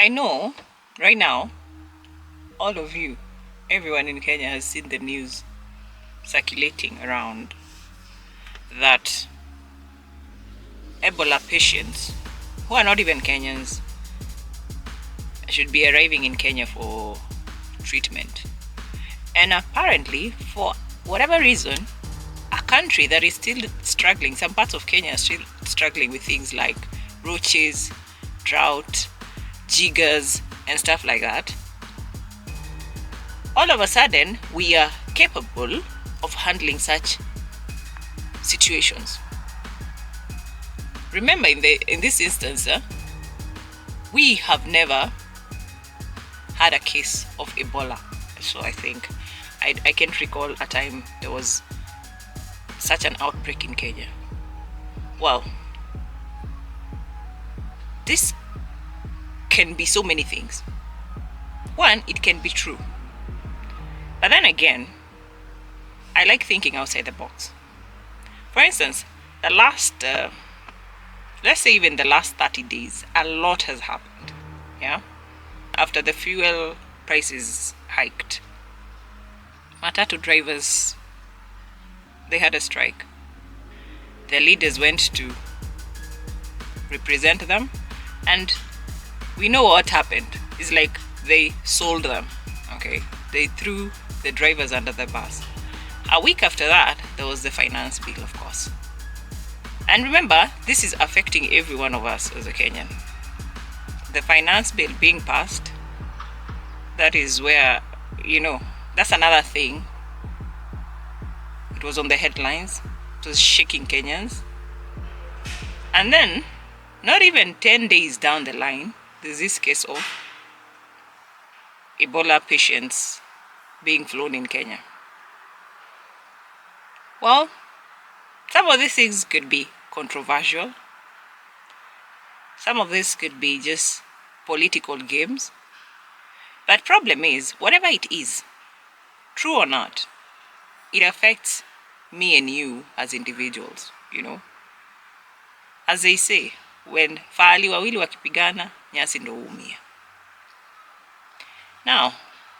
I know right now, all of you, everyone in Kenya has seen the news circulating around that Ebola patients who are not even Kenyans should be arriving in Kenya for treatment. And apparently, for whatever reason, a country that is still struggling, some parts of Kenya are still struggling with things like roaches, drought, jiggers, and stuff like that. All of a sudden, we are capable of handling such situations. Remember, in this instance, we have never had a case of Ebola. So I think I can't recall a time there was such an outbreak in Kenya. Well, this can be so many things. One, it can be true. But then again, I like thinking outside the box. For instance, let's say even the last 30 days, a lot has happened. Yeah? After the fuel prices hiked, matatu drivers, they had a strike. Their leaders went to represent them, and we know what happened. It's like they sold them. Okay? They threw the drivers under the bus. A week after that, there was the finance bill, of course. And remember, this is affecting every one of us as a Kenyan. The finance bill being passed, that is where, that's another thing. It was on the headlines. It was shaking Kenyans. And then, not even 10 days down the line, there's this case of Ebola patients being flown in Kenya. Well, some of these things could be controversial. Some of this could be just political games. But problem is, whatever it is, true or not, it affects me and you as individuals, As they say, when fahali wawili wakipigana, nyasi ndo huumia. Now,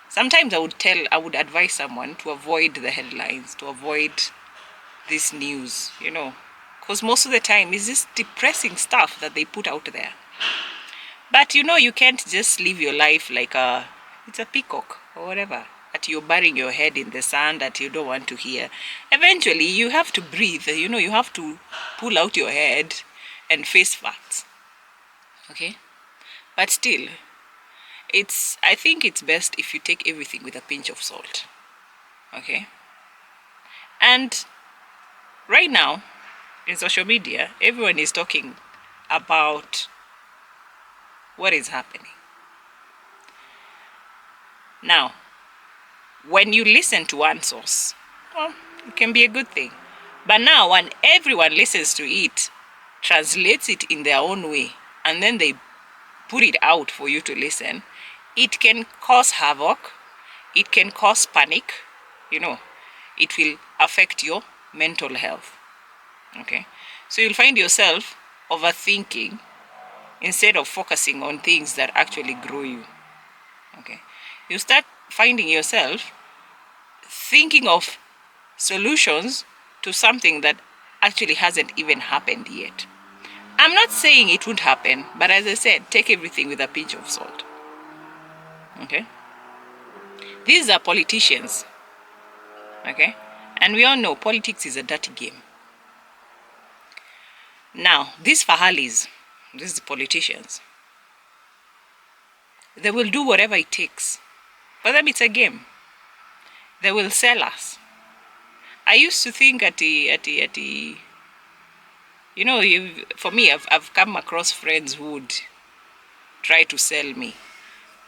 sometimes I would advise someone to avoid the headlines, to avoid this news, because most of the time it's just depressing stuff that they put out there. But you can't just live your life like it's a peacock or whatever, that you're burying your head in the sand that you don't want to hear. Eventually, you have to breathe, you have to pull out your head and face facts. Okay? But still, I think it's best if you take everything with a pinch of salt. Okay? And right now, in social media, everyone is talking about what is happening. Now, when you listen to one source, well, it can be a good thing. But now, when everyone listens to it, translates it in their own way, and then they put it out for you to listen, it can cause havoc, it can cause panic, it will affect your mental health. Okay? So you'll find yourself overthinking instead of focusing on things that actually grow you. Okay? You start finding yourself thinking of solutions to something that actually hasn't even happened yet. I'm not saying it won't happen, but as I said, take everything with a pinch of salt. Okay? These are politicians. Okay? And we all know politics is a dirty game. Now, these fahalis, these politicians, they will do whatever it takes. For them, it's a game. They will sell us. I used to think for me, I've come across friends who would try to sell me.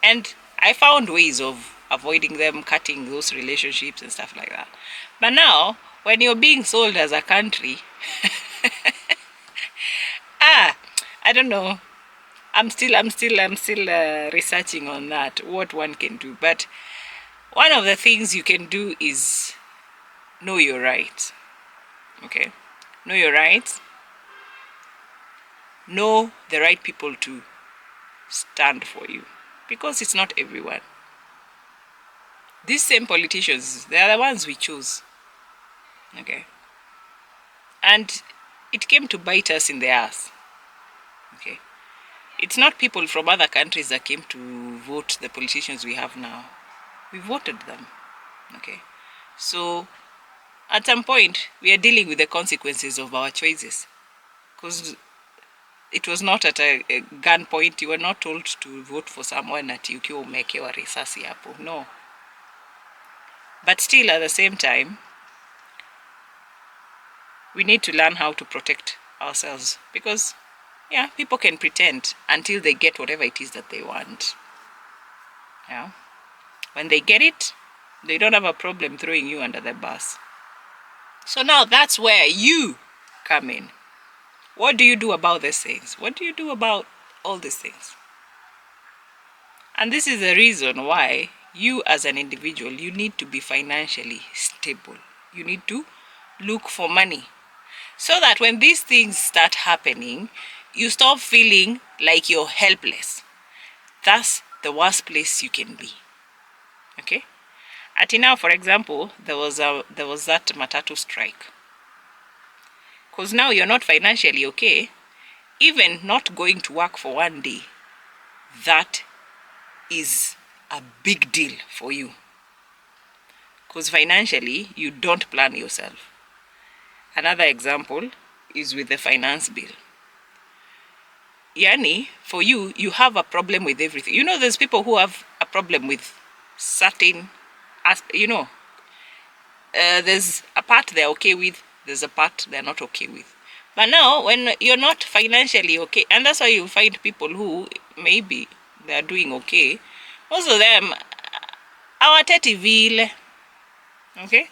And I found ways of avoiding them, cutting those relationships and stuff like that. But now, when you're being sold as a country, I don't know. I'm still researching on that, what one can do. But one of the things you can do is know your rights. Okay? Know your rights. Know the right people to stand for you, because it's not everyone. These same politicians, they are the ones we choose. Okay. And it came to bite us in the ass. Okay. It's not people from other countries that came to vote the politicians we have now. We voted them. Okay. So at some point, we are dealing with the consequences of our choices. Because it was not at a gunpoint. You were not told to vote for someone that ukiwa umewekewa risasi hapo. No. But still, at the same time, we need to learn how to protect ourselves. Because, yeah, people can pretend until they get whatever it is that they want. Yeah. When they get it, they don't have a problem throwing you under the bus. So now that's where you come in. What do you do about these things? What do you do about all these things? And this is the reason why you as an individual, you need to be financially stable. You need to look for money. So that when these things start happening, you stop feeling like you're helpless. That's the worst place you can be. Okay? Ati now, for example, there was that matatu strike. Because now you're not financially okay. Even not going to work for one day, that is a big deal for you. Because financially, you don't plan yourself. Another example is with the finance bill. Yani, for you, you have a problem with everything. You know, there's people who have a problem with certain, there's a part they're okay with, there's a part they're not okay with. But now, when you're not financially okay, and that's why you find people who maybe they're doing okay, most of them hawateti vile. Okay?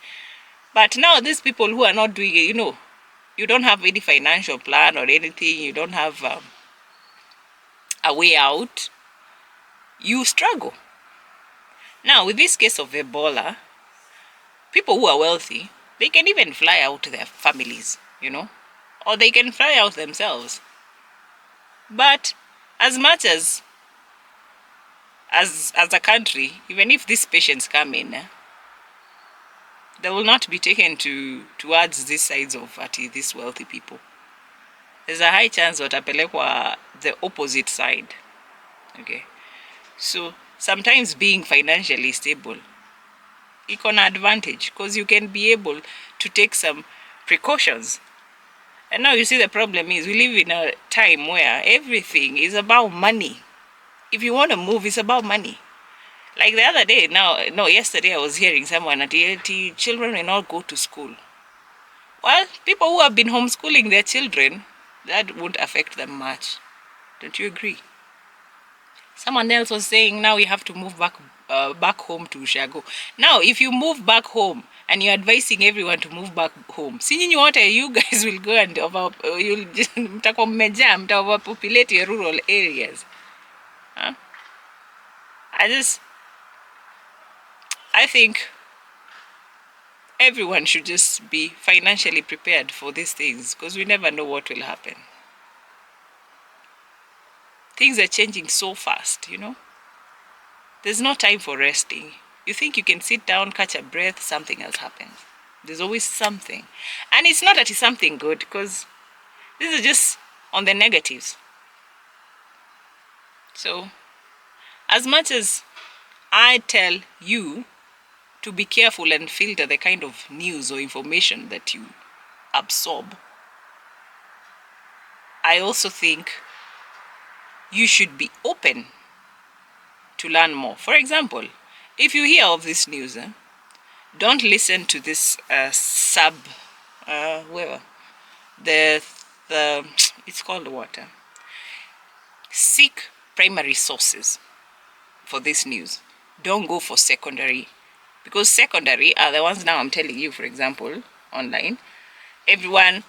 But now these people who are not doing it, you don't have any financial plan or anything, you don't have a way out, you struggle. Now, with this case of Ebola, people who are wealthy, they can even fly out their families, or they can fly out themselves. But as much as a country, even if these patients come in, they will not be taken towards these sides of these wealthy people. There's a high chance watapelekwa the opposite side. Okay. So sometimes being financially stable, iko na advantage, because you can be able to take some precautions. And now you see the problem is we live in a time where everything is about money. If you want to move, it's about money. Like the other day, yesterday I was hearing someone at the children will not go to school. Well, people who have been homeschooling their children, that won't affect them much. Don't you agree? Someone else was saying now you have to move back home to Ushago. Now, if you move back home and you're advising everyone to move back home, you guys will go and you'll just overpopulate your rural areas. Huh? I think everyone should just be financially prepared for these things, because we never know what will happen. Things are changing so fast, There's no time for resting. You think you can sit down, catch a breath, something else happens. There's always something. And it's not that it's something good, because this is just on the negatives. So, as much as I tell you to be careful and filter the kind of news or information that you absorb, I also think you should be open to learn more. For example, if you hear of this news, don't listen to this it's called what? Seek primary sources for this news. Don't go for secondary, because secondary are the ones now I'm telling you, for example, online. Everyone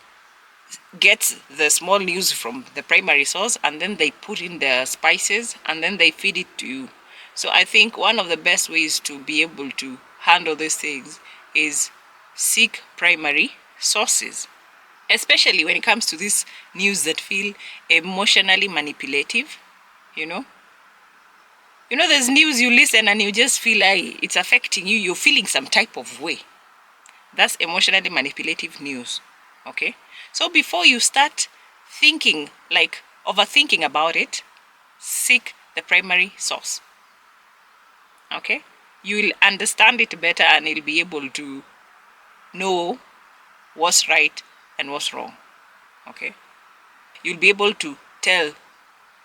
gets the small news from the primary source, and then they put in the spices, and then they feed it to you. So I think one of the best ways to be able to handle these things is seek primary sources, especially when it comes to this news that feel emotionally manipulative, You know, there's news you listen and you just feel like it's affecting you. You're feeling some type of way. That's emotionally manipulative news. Okay? So before you start thinking, like overthinking about it, seek the primary source. Okay? You will understand it better and you'll be able to know what's right and what's wrong. Okay? You'll be able to tell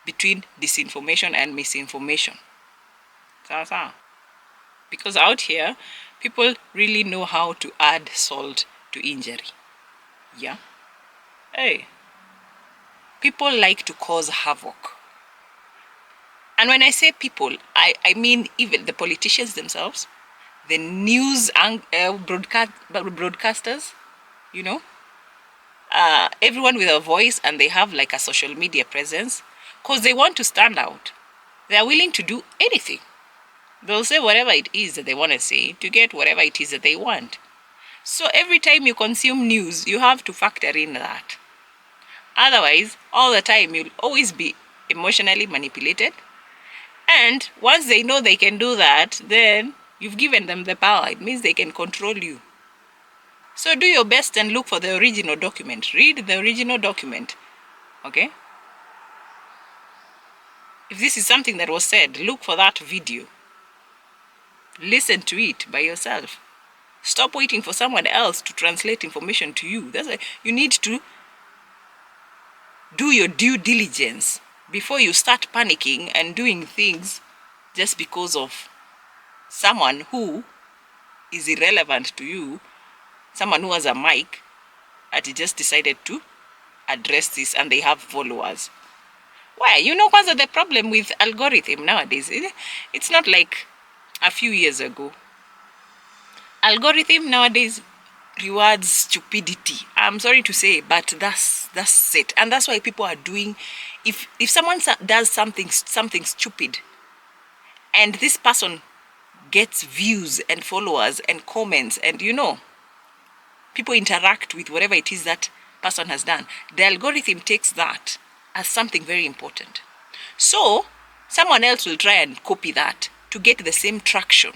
between disinformation and misinformation. Because out here, people really know how to add salt to injury. Yeah? Hey. People like to cause havoc. And when I say people, I mean even the politicians themselves, the news broadcasters, you know, everyone with a voice, and they have like a social media presence because they want to stand out. They are willing to do anything. They'll say whatever it is that they want to say to get whatever it is that they want. So every time you consume news, you have to factor in that. Otherwise, all the time, you'll always be emotionally manipulated. And once they know they can do that, then you've given them the power. It means they can control you. So do your best and look for the original document. Read the original document. Okay? If this is something that was said, look for that video. Listen to it by yourself. Stop waiting for someone else to translate information to you. That's why you need to do your due diligence before you start panicking and doing things just because of someone who is irrelevant to you, someone who has a mic and he just decided to address this and they have followers. Why? You know, what's the problem with algorithm nowadays? It's not like a few years ago. Algorithm nowadays rewards stupidity. I'm sorry to say, but that's it. And that's why people are doing, if someone does something stupid and this person gets views and followers and comments, and you know, people interact with whatever it is that person has done, the algorithm takes that as something very important. So someone else will try and copy that to get the same traction.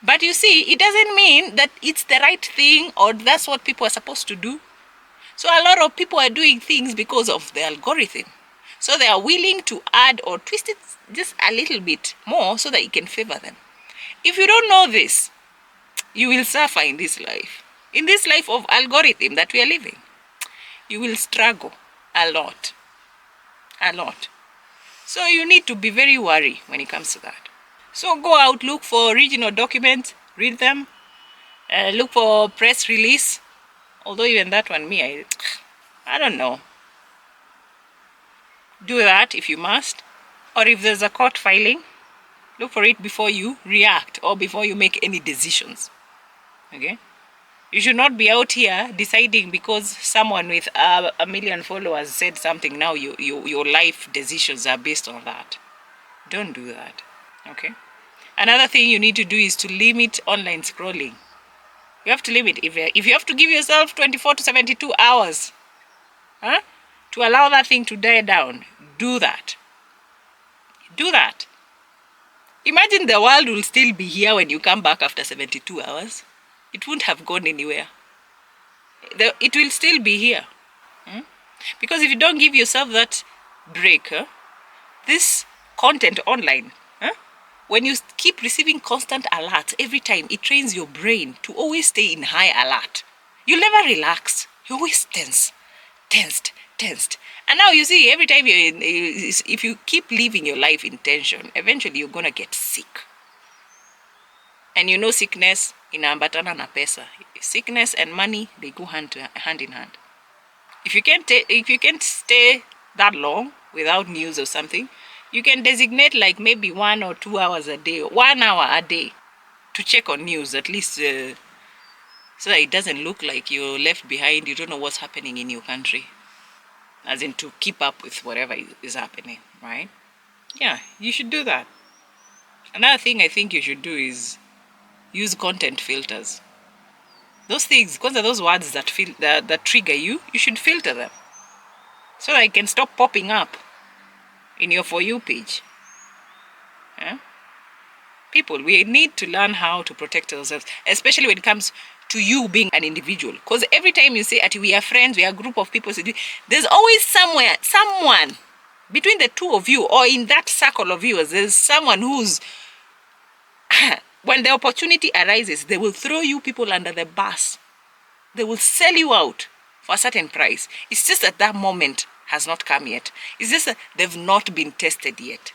But you see, it doesn't mean that it's the right thing or that's what people are supposed to do. So a lot of people are doing things because of the algorithm. So they are willing to add or twist it just a little bit more so that it can favor them. If you don't know this, you will suffer in this life. In this life of algorithm that we are living, you will struggle a lot. A lot. So you need to be very wary when it comes to that. So go out, look for original documents, read them, look for press release. Although even that one, I don't know. Do that if you must. Or if there's a court filing, look for it before you react or before you make any decisions. Okay? You should not be out here deciding because someone with a million followers said something. Now your life decisions are based on that. Don't do that. Okay? Another thing you need to do is to limit online scrolling. You have to limit. If you have to give yourself 24 to 72 hours to allow that thing to die down, do that. Do that. Imagine the world will still be here when you come back after 72 hours. It won't have gone anywhere. It will still be here. Because if you don't give yourself that break, this content online, when you keep receiving constant alerts every time, it trains your brain to always stay in high alert. You'll never relax. You're always tensed. And now you see, every time if you keep living your life in tension, eventually you're going to get sick. And you know sickness inaambatana na pesa. Sickness and money, they go hand in hand. If you can't stay that long without news or something, you can designate like maybe 1 or 2 hours a day, 1 hour a day to check on news, at least so that it doesn't look like you're left behind. You don't know what's happening in your country, as in to keep up with whatever is happening, right? Yeah, you should do that. Another thing I think you should do is use content filters. Those things, because those words that trigger you, you should filter them so that it can stop popping up in your For You page. Yeah? People, we need to learn how to protect ourselves, especially when it comes to you being an individual. Because every time you say, we are friends, we are a group of people, there's always someone between the two of you, or in that circle of yours, there's someone who's, when the opportunity arises, they will throw you people under the bus. They will sell you out for a certain price. It's just that moment has not come yet. It's just that they've not been tested yet.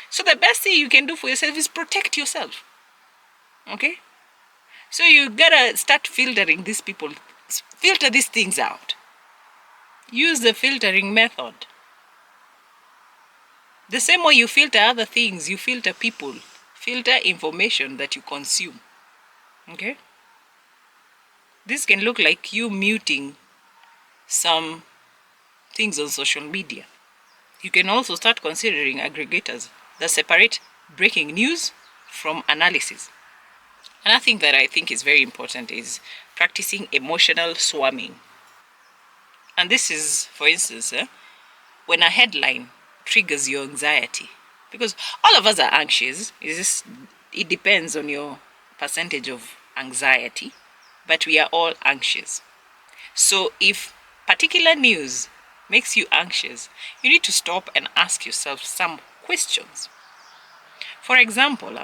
So the best thing you can do for yourself is protect yourself. Okay? So you gotta start filtering these people. Filter these things out. Use the filtering method. The same way you filter other things, you filter people. Filter information that you consume. Okay? This can look like you muting some things on social media. You can also start considering aggregators that separate breaking news from analysis. Another thing that I think is very important is practicing emotional swarming. And this is, for instance, when a headline triggers your anxiety. Because all of us are anxious. It depends on your percentage of anxiety. But we are all anxious. So if particular news makes you anxious, you need to stop and ask yourself some questions. For example,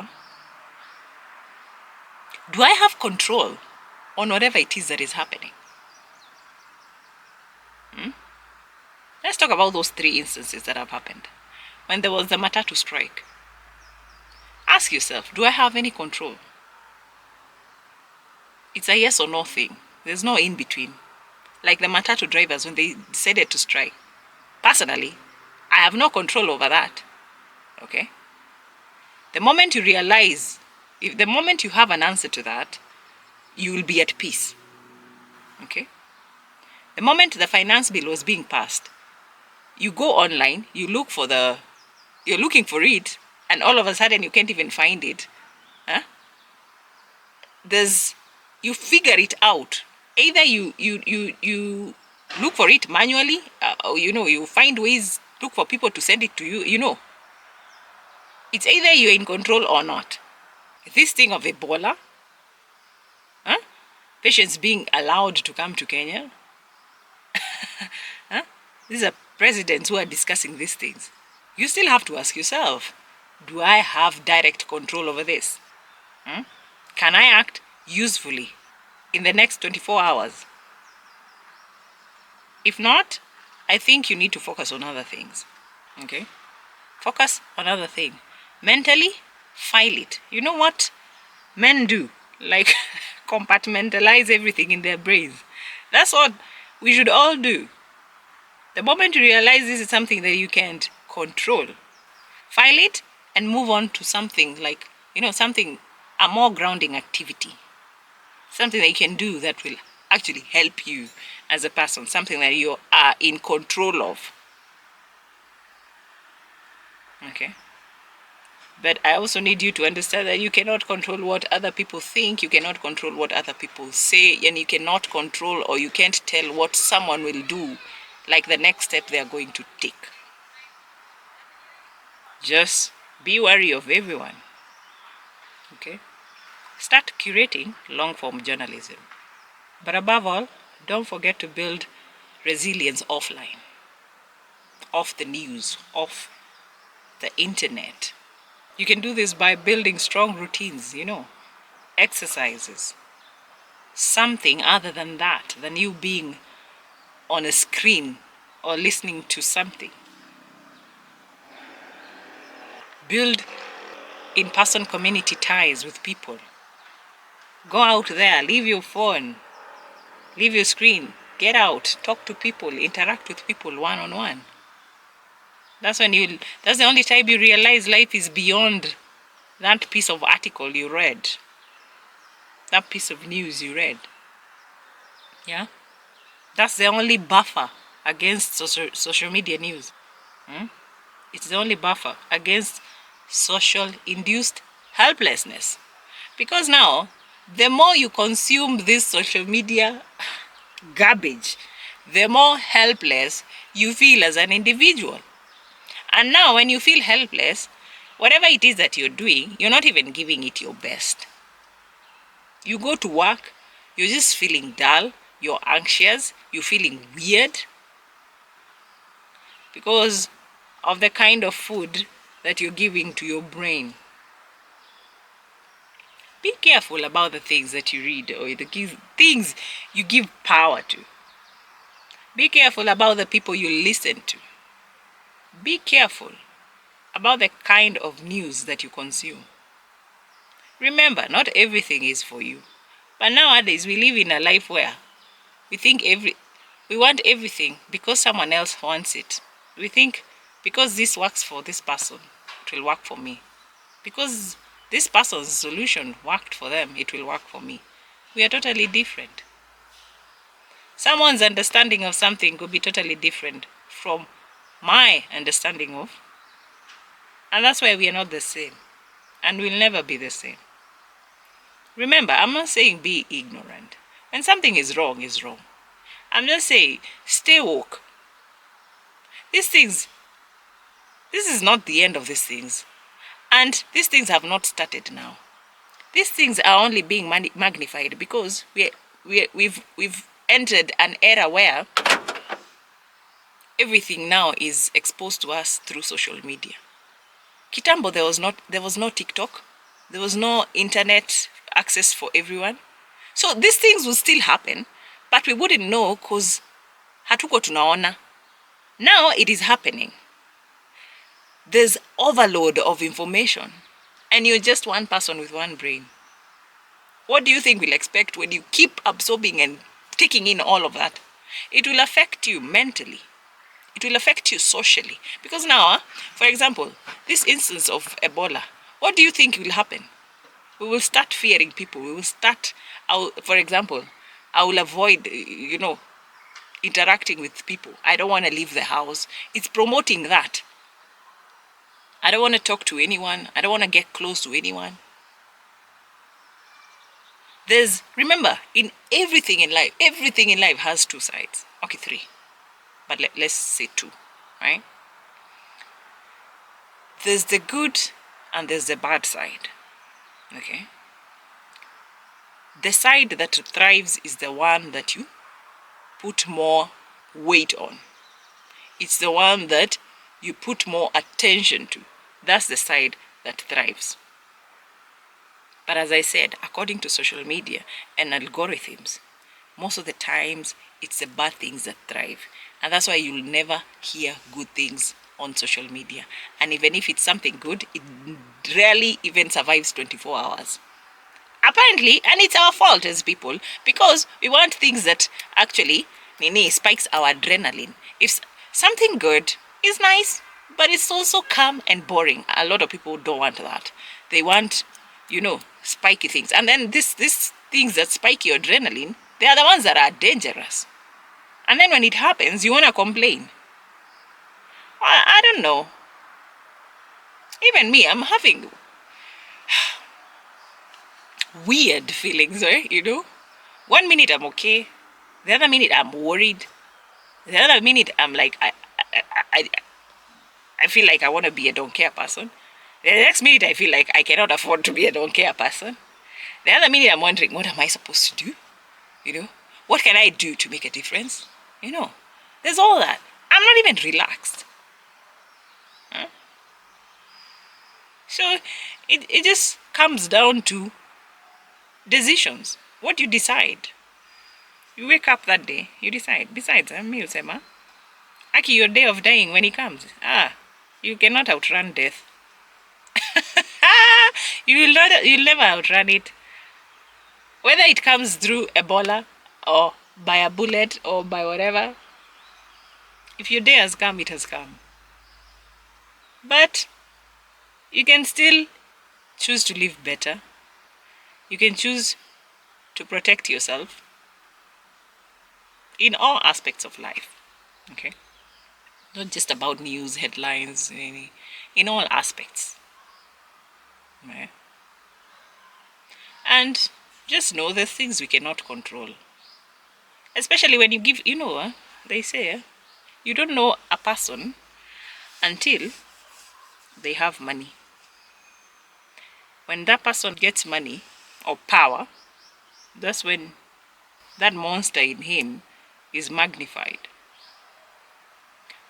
do I have control on whatever it is that is happening? Let's talk about those 3 instances that have happened. When there was the Matatu strike, ask yourself, do I have any control? It's a yes or no thing. There's no in between. Like the Matatu drivers when they decided to strike. Personally, I have no control over that. Okay? The moment you realize, the moment you have an answer to that, you will be at peace. Okay? The moment the finance bill was being passed, you go online, you're looking for it, and all of a sudden you can't even find it. You figure it out. Either you look for it manually, or you find ways, look for people to send it to you. It's either you're in control or not. This thing of Ebola, patients being allowed to come to Kenya, these are presidents who are discussing these things. You still have to ask yourself, do I have direct control over this? Can I act usefully in the next 24 hours? If not, I think you need to focus on other things. Okay? Focus on other thing. Mentally, file it. You know what men do? Like compartmentalize everything in their brains. That's what we should all do. The moment you realize this is something that you can't control, file it and move on to something like, a more grounding activity. Something that you can do that will actually help you as a person. Something that you are in control of. Okay? But I also need you to understand that you cannot control what other people think, you cannot control what other people say, and you cannot control or you can't tell what someone will do, like the next step they are going to take. Just be wary of everyone. Okay? Start curating long-form journalism. But above all, don't forget to build resilience offline, off the news, off the internet. You can do this by building strong routines, exercises. Something other than that, than you being on a screen or listening to something. Build in-person community ties with people. Go out there, leave your phone, leave your screen, get out, talk to people, interact with people one-on-one. That's the only time you realize life is beyond that piece of article you read, that piece of news you read. Yeah? That's the only buffer against social media news. It's the only buffer against social-induced helplessness. Because now, the more you consume this social media garbage, the more helpless you feel as an individual. And now when you feel helpless, Whatever it is that you're doing, you're not even giving it your best. You go to work, you're just feeling dull, you're anxious, you're feeling weird because of the kind of food that you're giving to your brain. Be careful about the things that you read or the things you give power to. Be careful about the people you listen to. Be careful about the kind of news that you consume. Remember, not everything is for you. But nowadays we live in a life where we think we want everything because someone else wants it. We think because this works for this person, it will work for me. Because this person's solution worked for them, it will work for me. We are totally different. Someone's understanding of something could be totally different from my understanding of. And that's why we are not the same. And we'll never be the same. Remember, I'm not saying be ignorant. When something is wrong, is wrong. I'm just saying, stay woke. This is not the end of these things. And these things have not started now. These things are only being magnified because we've entered an era where everything now is exposed to us through social media. Kitambo, there was no TikTok. There was no internet access for everyone. So these things will still happen, but we wouldn't know because hatuko tunaona. Now it is happening. There's overload of information, and you're just one person with one brain. What do you think we'll expect when you keep absorbing and taking in all of that? It will affect you mentally. It will affect you socially. Because now, for example, this instance of Ebola, what do you think will happen? We will start fearing people. We will start, for example, I will avoid, interacting with people. I don't want to leave the house. It's promoting that. I don't want to talk to anyone. I don't want to get close to anyone. Remember, in everything in life has two sides. Okay, three. But let's say two, right? There's the good and there's the bad side. Okay? The side that thrives is the one that you put more weight on. It's the one that you put more attention to. That's the side that thrives. But as I said, according to social media and algorithms, most of the times it's the bad things that thrive. And that's why you'll never hear good things on social media. And even if it's something good, it rarely even survives 24 hours. Apparently, and it's our fault as people, because we want things that actually spikes our adrenaline. If something good is nice, but it's also calm and boring, a lot of people don't want that. They want, spiky things. And then these things that spike your adrenaline, they are the ones that are dangerous. And then when it happens, you want to complain. I don't know. Even me, I'm having weird feelings, right? 1 minute I'm okay. The other minute I'm worried. The other minute I'm like, I feel like I want to be a don't care person. The next minute I feel like I cannot afford to be a don't care person. The other minute I'm wondering, what am I supposed to do? What can I do to make a difference? There's all that. I'm not even relaxed. Huh? So it just comes down to decisions. What you decide. You wake up that day, you decide. Besides, Aki, your day of dying when it comes. You cannot outrun death. You'll never outrun it. Whether it comes through Ebola or by a bullet or by whatever, if your day has come, it has come. But you can still choose to live better. You can choose to protect yourself in all aspects of life. Okay? Not just about news, headlines, in all aspects. Okay? And just know there's things we cannot control. Especially when you give, they say, you don't know a person until they have money. When that person gets money or power, that's when that monster in him is magnified.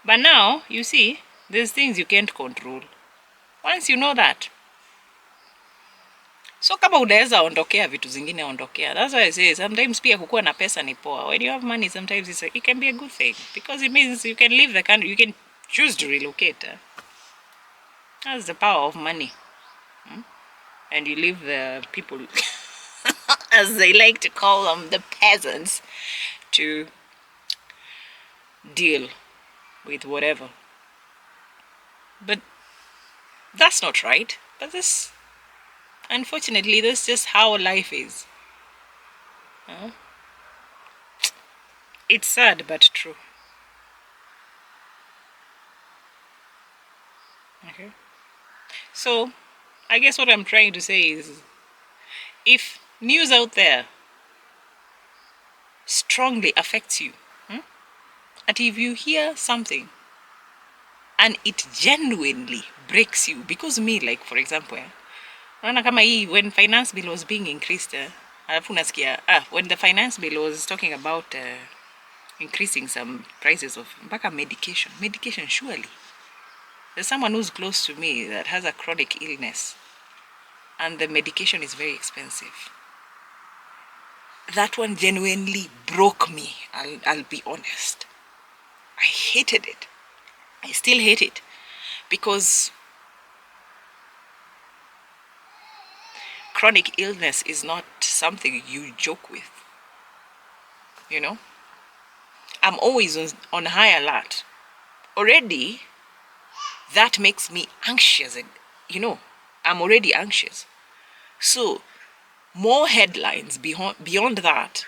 But now, you see, there's things you can't control. Once you know that, so kama unaweza ondokea vitu zingine ondokea. That's why I say sometimes pia kukuwa na pesa ni poa. When you have money, sometimes it can be a good thing because it means you can leave the country, you can choose to relocate. That's the power of money. And you leave the people, as they like to call them, the peasants, to deal with whatever. But that's not right. But this, unfortunately, that's just how life is. It's sad but true. Okay. So, I guess what I'm trying to say is, if news out there strongly affects you, and if you hear something and it genuinely breaks you, because me, like for example, naona kama hii when finance bill was being increased, alafu nasikia when the finance bill was talking about increasing some prices of mpaka medication, surely there's someone who's close to me that has a chronic illness and the medication is very expensive. That one genuinely broke me. I'll be honest. I hated it. I still hate it because chronic illness is not something you joke with. You know, I'm always on high alert. Already, that makes me anxious. And, I'm already anxious. So, more headlines beyond that.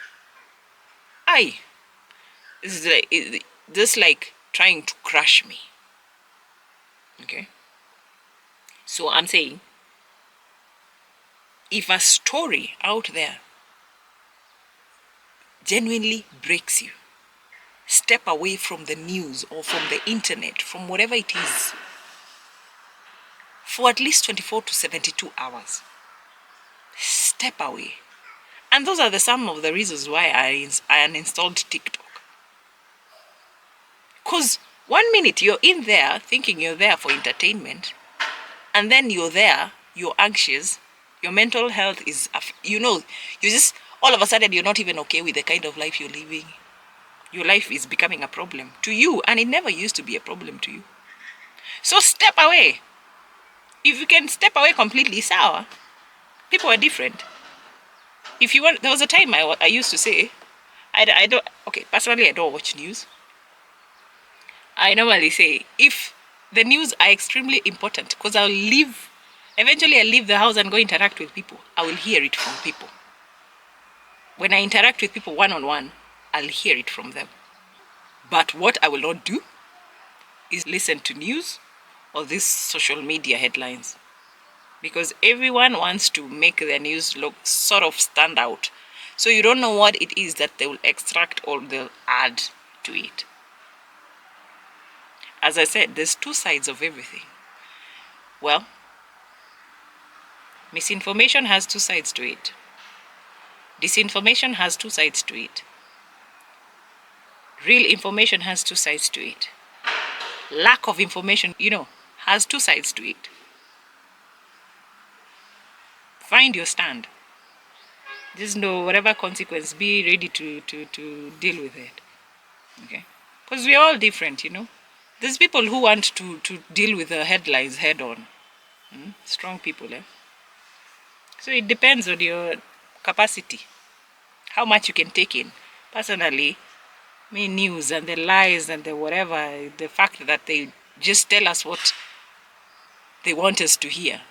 It's just like trying to crush me. Okay? So, I'm saying, if a story out there genuinely breaks you, step away from the news or from the internet, from whatever it is, for at least 24 to 72 hours. Step away. And those are some of the reasons why I uninstalled TikTok. Because 1 minute you're in there thinking you're there for entertainment, and then you're there, you're anxious, your mental health is, you just, all of a sudden you're not even okay with the kind of life you're living. Your life is becoming a problem to you, and it never used to be a problem to you. So step away. If you can step away completely, sour. People are different. If you want, there was a time I used to say, personally I don't watch news. I normally say, if the news are extremely important, because eventually I'll leave the house and go interact with people, I will hear it from people. When I interact with people one-on-one, I'll hear it from them. But what I will not do is listen to news or these social media headlines. Because everyone wants to make their news look sort of stand out. So you don't know what it is that they will extract or they'll add to it. As I said, there's two sides of everything. Well, misinformation has two sides to it. Disinformation has two sides to it. Real information has two sides to it. Lack of information, has two sides to it. Find your stand. Just know whatever consequence, be ready to deal with it. Okay? Because we're all different, There's people who want to deal with the headlines head on. Strong people, eh? So it depends on your capacity. How much you can take in. Personally, news and the lies and the whatever, the fact that they just tell us what they want us to hear.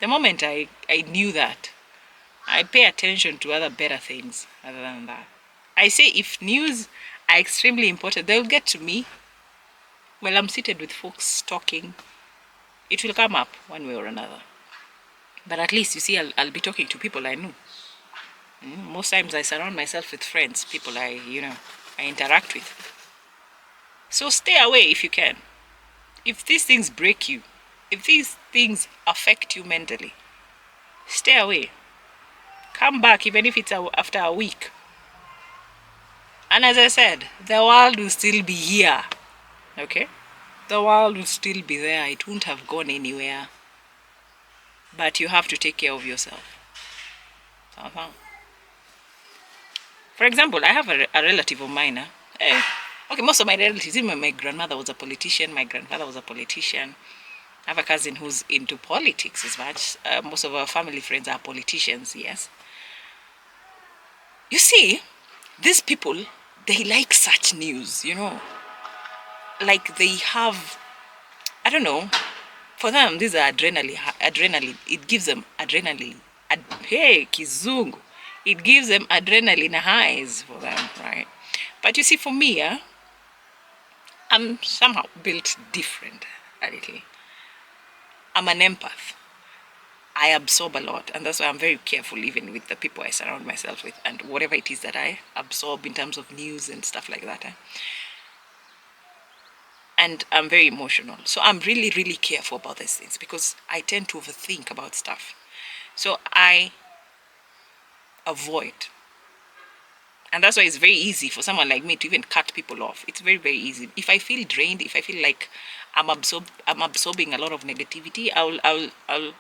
The moment I knew that, I pay attention to other better things other than that. I say if news are extremely important, they'll get to me. Well, I'm seated with folks talking. It will come up one way or another. But at least, you see, I'll be talking to people I know. Most times I surround myself with friends, people I interact with. So stay away if you can. If these things break you, if these things affect you mentally, stay away. Come back even if it's after a week. And as I said, the world will still be here. Okay? The world will still be there. It won't have gone anywhere. But you have to take care of yourself. For example, I have a relative of mine. Okay, most of my relatives, even my grandmother was a politician, my grandfather was a politician. I have a cousin who's into politics as much. Most of our family friends are politicians, yes. You see, these people, they like such news, Like they have, I don't know, for them, these are adrenaline. It gives them adrenaline. Hey, kizungu. It gives them adrenaline highs for them, right? But you see, for me, I'm somehow built different a little. I'm an empath. I absorb a lot, and that's why I'm very careful even with the people I surround myself with and whatever it is that I absorb in terms of news and stuff like that. And I'm very emotional. So I'm really, really careful about these things because I tend to overthink about stuff. So I avoid. And that's why it's very easy for someone like me to even cut people off. It's very, very easy. If I feel drained, if I feel like I'm absorbing a lot of negativity, I'll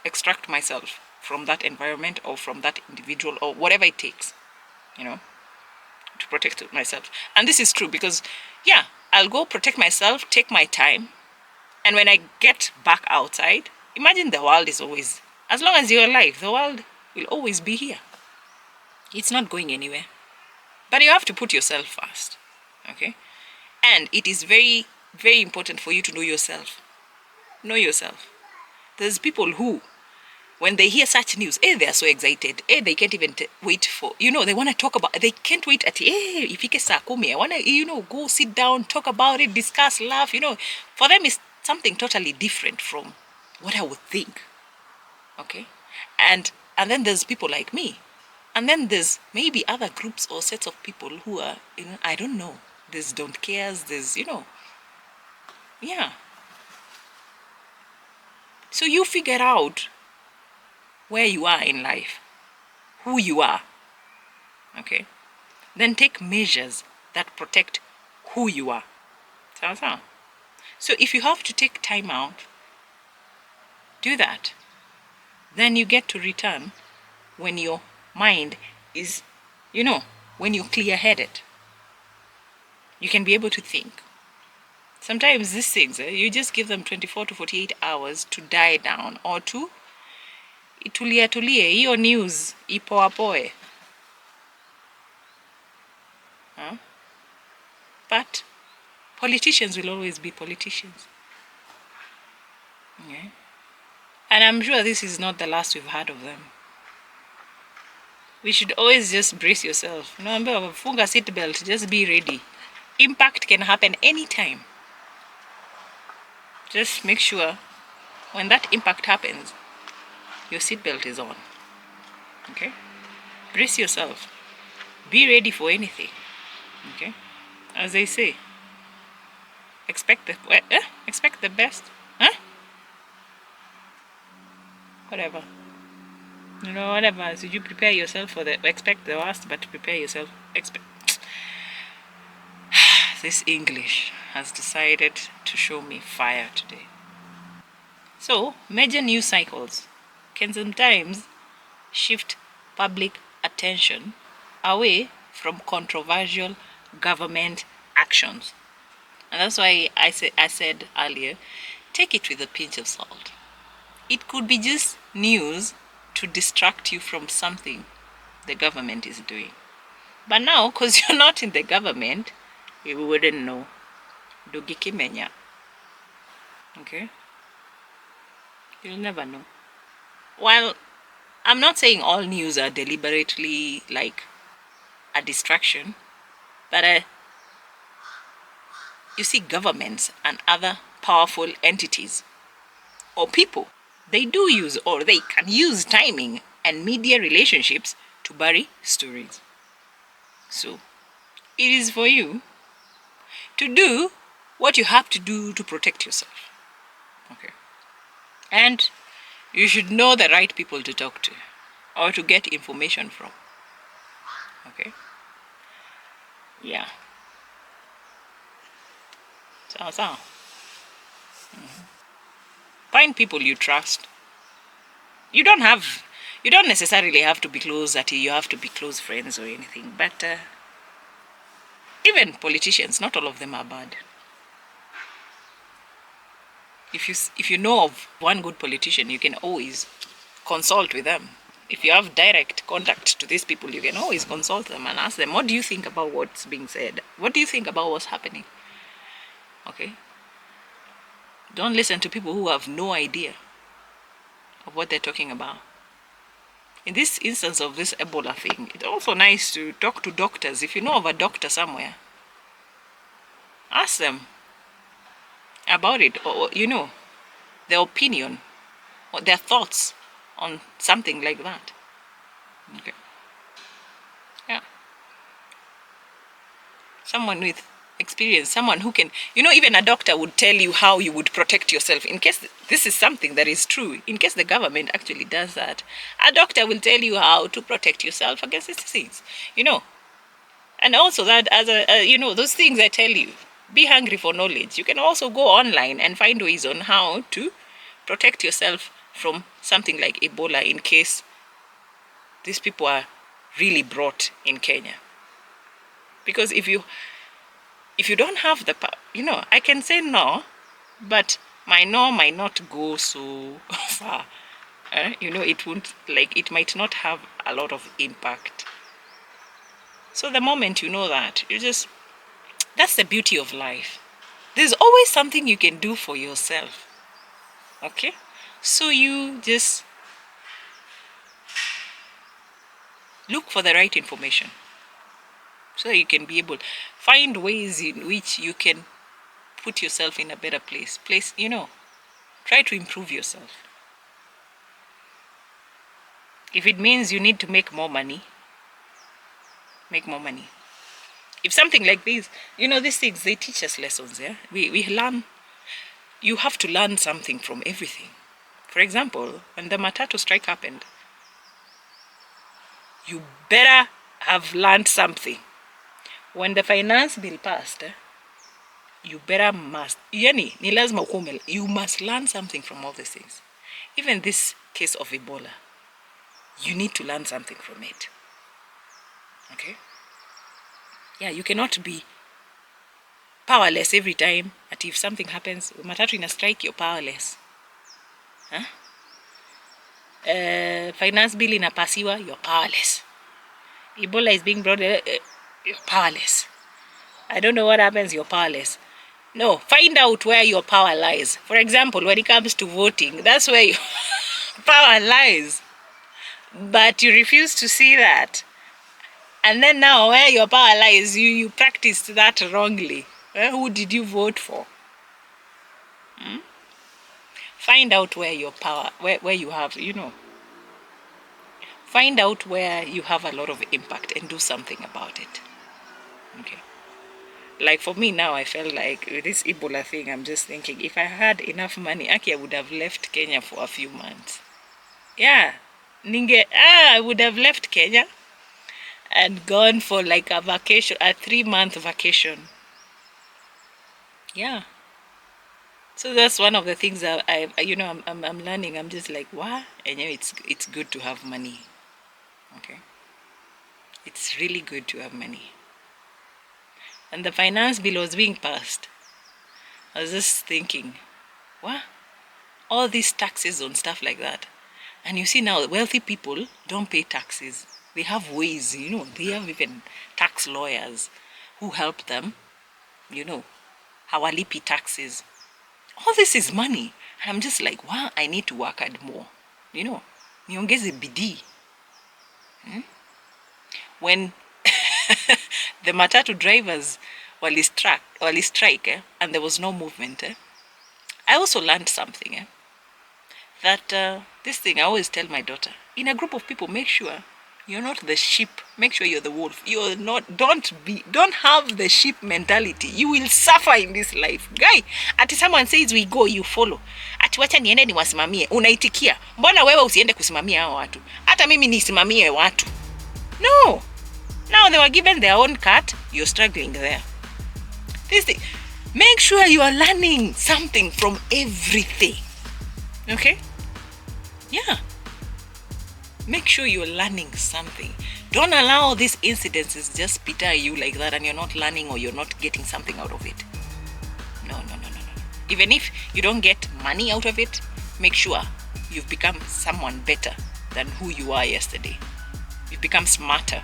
extract myself from that environment or from that individual or whatever it takes, to protect myself. And this is true because, yeah, I'll go protect myself, take my time. And when I get back outside, imagine the world is always, as long as you're alive, the world will always be here. It's not going anywhere. But you have to put yourself first, okay? And it is very, very important for you to know yourself. Know yourself. There's people who, when they hear such news, they are so excited. They can't even wait for, they want to talk about, they can't wait at, ifike saa kumi, I want to, go sit down, talk about it, discuss, laugh, For them, it's something totally different from what I would think, okay? And then there's people like me. And then there's maybe other groups or sets of people who are, I don't know. There's don't cares, there's, yeah. So you figure out where you are in life, who you are, okay? Then take measures that protect who you are. So if you have to take time out, do that. Then you get to return when your mind is, when you're clear-headed. You can be able to think. Sometimes these things, you just give them 24 to 48 hours to die down or to itulie, hiyo news ipoapoe. But politicians will always be politicians. Okay? And I'm sure this is not the last we've heard of them. We should always just brace yourself. Funga seatbelt, just be ready. Impact can happen anytime. Just make sure when that impact happens, your seatbelt is on. Okay? Brace yourself. Be ready for anything. Okay? As they say, expect the best. Whatever. Whatever. So you prepare yourself for expect the worst, but prepare yourself. This English has decided to show me fire today. So, major news cycles can sometimes shift public attention away from controversial government actions. And that's why I said earlier, take it with a pinch of salt. It could be just news to distract you from something the government is doing. But now, because you're not in the government, you wouldn't know. Dugikimenya. Okay? You'll never know. While I'm not saying all news are deliberately like a distraction, but you see, governments and other powerful entities or people, they do use or they can use timing and media relationships to bury stories. So it is for you to do what you have to do to protect yourself. Okay. And You should know the right people to talk to or to get information from. Okay? Yeah. So. Find people you trust. You don't have, you don't necessarily have to be close that you have to be close friends or anything. But even politicians, not all of them are bad. If you know of one good politician, you can always consult with them. If you have direct contact to these people, you can always consult them and ask them, what do you think about what's being said? What do you think about what's happening? Okay? Don't listen to people who have no idea of what they're talking about. In this instance of this Ebola thing, it's also nice to talk to doctors. If you know of a doctor somewhere, ask them about it, or their opinion or their thoughts on something like that. Okay. Yeah. Someone with experience, someone who can, even a doctor would tell you how you would protect yourself in case this is something that is true. In case the government actually does that, a doctor will tell you how to protect yourself against these things. And also that as those things I tell you, be hungry for knowledge. You can also go online and find ways on how to protect yourself from something like Ebola in case these people are really brought in Kenya. Because if you don't have the power, I can say no, but my no might not go so far. It won't, it might not have a lot of impact. So the moment you know that, that's the beauty of life. There's always something you can do for yourself. Okay? So you just look for the right information. So you can be able to find ways in which you can put yourself in a better place. Try to improve yourself. If it means you need to make more money, make more money. If something like this, these things, they teach us lessons, yeah? We learn, you have to learn something from everything. For example, when the Matatu strike happened, you better have learned something. When the finance bill passed, you must learn something from all these things. Even this case of Ebola, you need to learn something from it. Okay? Yeah, you cannot be powerless every time. But if something happens, matatu in a strike, you're powerless. Huh? Finance bill in a pasiwa, you're powerless. Ebola is being brought, you're powerless. I don't know what happens, you're powerless. No, find out where your power lies. For example, when it comes to voting, that's where your power lies. But you refuse to see that. And then now where your power lies, you practiced that wrongly. Who did you vote for? Find out where your power, where you have, find out where you have a lot of impact and do something about it. Okay. Like for me now, I felt like with this Ebola thing, I'm just thinking, if I had enough money, I would have left Kenya for a few months. Yeah. I would have left Kenya and gone for like a vacation, a 3-month vacation. Yeah. So that's one of the things that I'm learning. I'm just like, wow, and it's good to have money. Okay. It's really good to have money. And the finance bill was being passed. I was just thinking, what? All these taxes on stuff like that. And you see now, wealthy people don't pay taxes. They have ways, they have even tax lawyers who help them, hawalipi taxes. All this is money. And I'm just like, wow, I need to work hard more. Niongeze bidii. When the matatu drivers wali strike and there was no movement, I also learned something. That this thing, I always tell my daughter, in a group of people, make sure You're not the sheep. Make sure you're the wolf. You're not. Don't have the sheep mentality. You will suffer in this life, guy. Ati someone says we go, you follow. Ati wacha niende niwasimamie, unaitikia. Mbona wewe usiende kusimamia hao watu? Hata mimi nisimamie watu. No. Now they were given their own cut. You're struggling there. Make sure you are learning something from everything. Okay? Yeah. Make sure you're learning something. Don't allow these incidences just peter you like that and you're not learning or you're not getting something out of it. No. Even if you don't get money out of it, make sure you've become someone better than who you were yesterday. You've become smarter.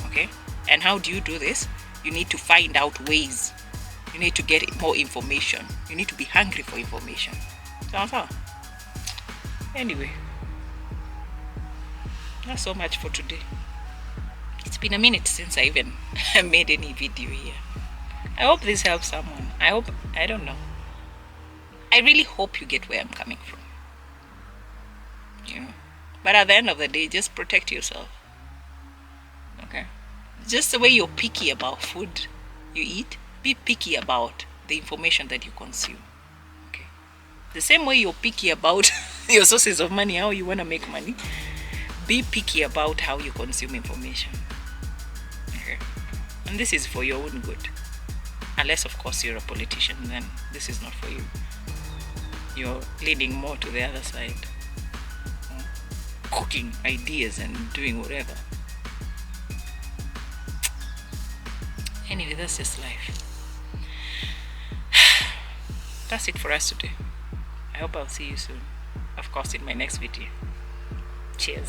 Okay? And how do you do this? You need to find out ways. You need to get more information. You need to be hungry for information. So, anyway, that's so much for today. It's been a minute since I even made any video here. I hope this helps someone. I don't know. I really hope you get where I'm coming from. Yeah. But at the end of the day, just protect yourself. Okay? Just the way you're picky about food you eat, be picky about the information that you consume. Okay? The same way you're picky about your sources of money, how you want to make money, be picky about how you consume information. Okay? And this is for your own good. Unless, of course, you're a politician, then this is not for you. You're leaning more to the other side. Cooking ideas and doing whatever. Anyway, that's just life. That's it for us today. I hope I'll see you soon. Of course, in my next video. Cheers.